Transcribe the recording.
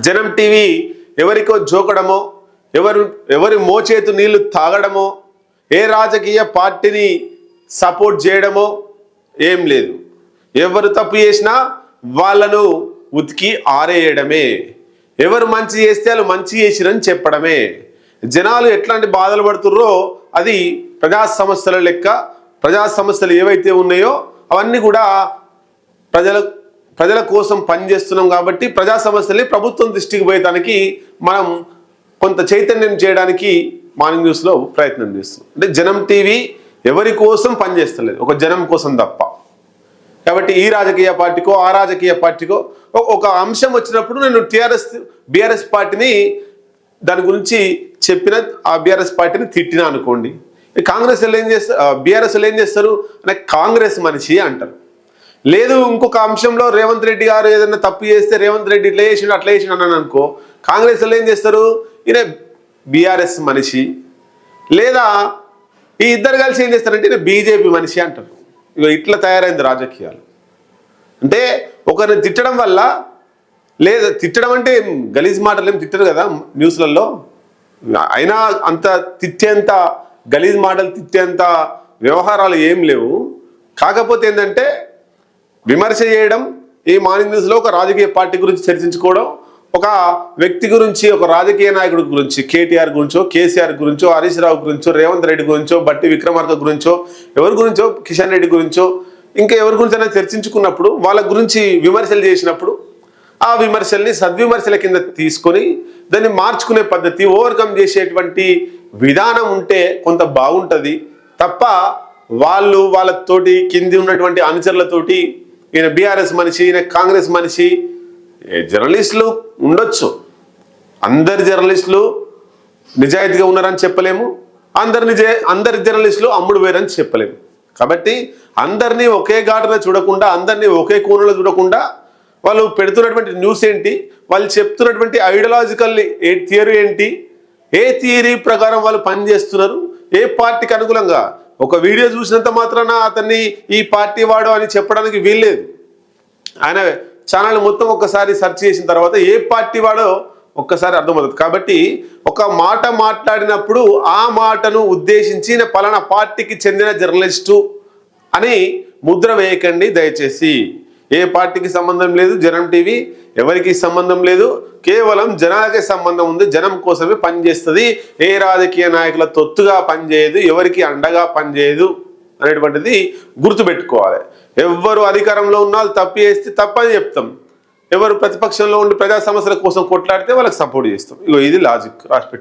జనం టీవీ ఎవరికో జోకడమో ఎవరి మోచేతు నీళ్లు తాగడమో ఏ రాజకీయ పార్టీని సపోర్ట్ చేయడమో ఏం లేదు. ఎవరు తప్పు చేసినా వాళ్ళను ఉతికి ఆరేయడమే, ఎవరు మంచి చేస్తే వాళ్ళు మంచి చేసిరని చెప్పడమే. జనాలు ఎట్లాంటి బాధలు పడుతుర్రో అది ప్రజా సమస్యల లెక్క, ప్రజా సమస్యలు ఏవైతే ఉన్నాయో అవన్నీ కూడా ప్రజల కోసం పనిచేస్తున్నాం కాబట్టి ప్రజా సమస్యల్ని ప్రభుత్వం దృష్టికి పోయేదానికి మనం కొంత చైతన్యం చేయడానికి మార్నింగ్ న్యూస్లో ప్రయత్నం చేస్తున్నాం. అంటే జనం టీవీ ఎవరి కోసం పనిచేస్తలేదు, ఒక జనం కోసం తప్ప. కాబట్టి ఈ రాజకీయ పార్టీకో ఆ రాజకీయ పార్టీకో ఒక అంశం వచ్చినప్పుడు నేను బీఆర్ఎస్ పార్టీని దాని గురించి చెప్పిన, ఆ బీఆర్ఎస్ పార్టీని తిట్టినా అనుకోండి, కాంగ్రెస్ ఏం చేస్తారు, బీఆర్ఎస్ ఏం చేస్తారు అంటే కాంగ్రెస్ మనిషి అంటారు. లేదు ఇంకొక అంశంలో రేవంత్ రెడ్డి గారు ఏదైనా తప్పు చేస్తే రేవంత్ రెడ్డి ఇట్లా చేసిండు అట్లా చేసిండు అన్నాను అనుకో, కాంగ్రెస్ ఏం చేస్తారు, ఈయన బీఆర్ఎస్ మనిషి. లేదా ఈ ఇద్దరు కలిసి ఏం చేస్తారంటే ఈయన బీజేపీ మనిషి అంటారు. ఇక ఇట్లా తయారైంది రాజకీయాలు. అంటే ఒకరిని తిట్టడం వల్ల, లేదా తిట్టడం అంటే గలీజ్ మాటలు ఏం తిట్టరు కదా న్యూస్లలో, అయినా అంత తిట్టేంత గలీజ్ మాటలు తిట్టేంత వ్యవహారాలు ఏం లేవు. కాకపోతే ఏంటంటే విమర్శ చేయడం, ఈ మార్నింగ్ న్యూస్లో ఒక రాజకీయ పార్టీ గురించి చర్చించుకోవడం, ఒక వ్యక్తి గురించి, ఒక రాజకీయ నాయకుడి గురించి, కేటీఆర్ గురించో, కేసీఆర్ గురించో, హరీష్ రావు గురించో, రేవంత్ రెడ్డి గురించో, బట్టి విక్రమార్క గురించో, ఎవరి గురించో, కిషన్ రెడ్డి గురించో, ఇంకా ఎవరి గురించి అయినా చర్చించుకున్నప్పుడు, వాళ్ళ గురించి విమర్శలు చేసినప్పుడు ఆ విమర్శల్ని సద్విమర్శల కింద తీసుకొని దాన్ని మార్చుకునే పద్ధతి, ఓవర్కమ్ చేసేటువంటి విధానం ఉంటే కొంత బాగుంటుంది తప్ప వాళ్ళతోటి కింది ఉన్నటువంటి అనుచరులతోటి ఈయన బీఆర్ఎస్ మనిషి, ఈయన కాంగ్రెస్ మనిషి, జర్నలిస్టులు ఉండొచ్చు, అందరి జర్నలిస్టులు నిజాయితీగా ఉన్నారని చెప్పలేము, అందరి జర్నలిస్టులు అమ్ముడు వేరని చెప్పలేము. కాబట్టి అందరినీ ఒకే ఘాటున చూడకుండా, అందరినీ ఒకే కోణంలో చూడకుండా వాళ్ళు పెడుతున్నటువంటి న్యూస్ ఏంటి, వాళ్ళు చెప్తున్నటువంటి ఐడియాలజికల్ థియరీ ఏంటి, ఏ థియరీ ప్రకారం వాళ్ళు పనిచేస్తున్నారు, ఏ పార్టీకి అనుకూలంగా. ఒక వీడియో చూసినంత మాత్రాన అతన్ని ఈ పార్టీ వాడు అని చెప్పడానికి వీల్లేదు. ఆయన ఛానల్ మొత్తం ఒక్కసారి సెర్చ్ చేసిన తర్వాత ఏ పార్టీ వాడో ఒక్కసారి అర్థమవుతుంది. కాబట్టి ఒక మాట మాట్లాడినప్పుడు ఆ మాటను ఉద్దేశించి పలానా పార్టీకి చెందిన జర్నలిస్టు అని ముద్ర వేయకండి దయచేసి. ఏ పార్టీకి సంబంధం లేదు, జనం టీవీ ఎవరికి సంబంధం లేదు, కేవలం జనాలకే సంబంధం ఉంది, జనం కోసమే పనిచేస్తుంది, ఏ రాజకీయ నాయకుల తొత్తుగా పనిచేయదు, ఎవరికి అండగా పనిచేయదు అనేటువంటిది గుర్తుపెట్టుకోవాలి. ఎవరు అధికారంలో ఉన్న వాళ్ళు తప్పు చేస్తే తప్పని చెప్తాం, ఎవరు ప్రతిపక్షంలో ఉండి ప్రజా సమస్యల కోసం కొట్లాడితే వాళ్ళకి సపోర్ట్ చేస్తాం. ఇగో ఇది లాజిక్ రాసిపెట్టు.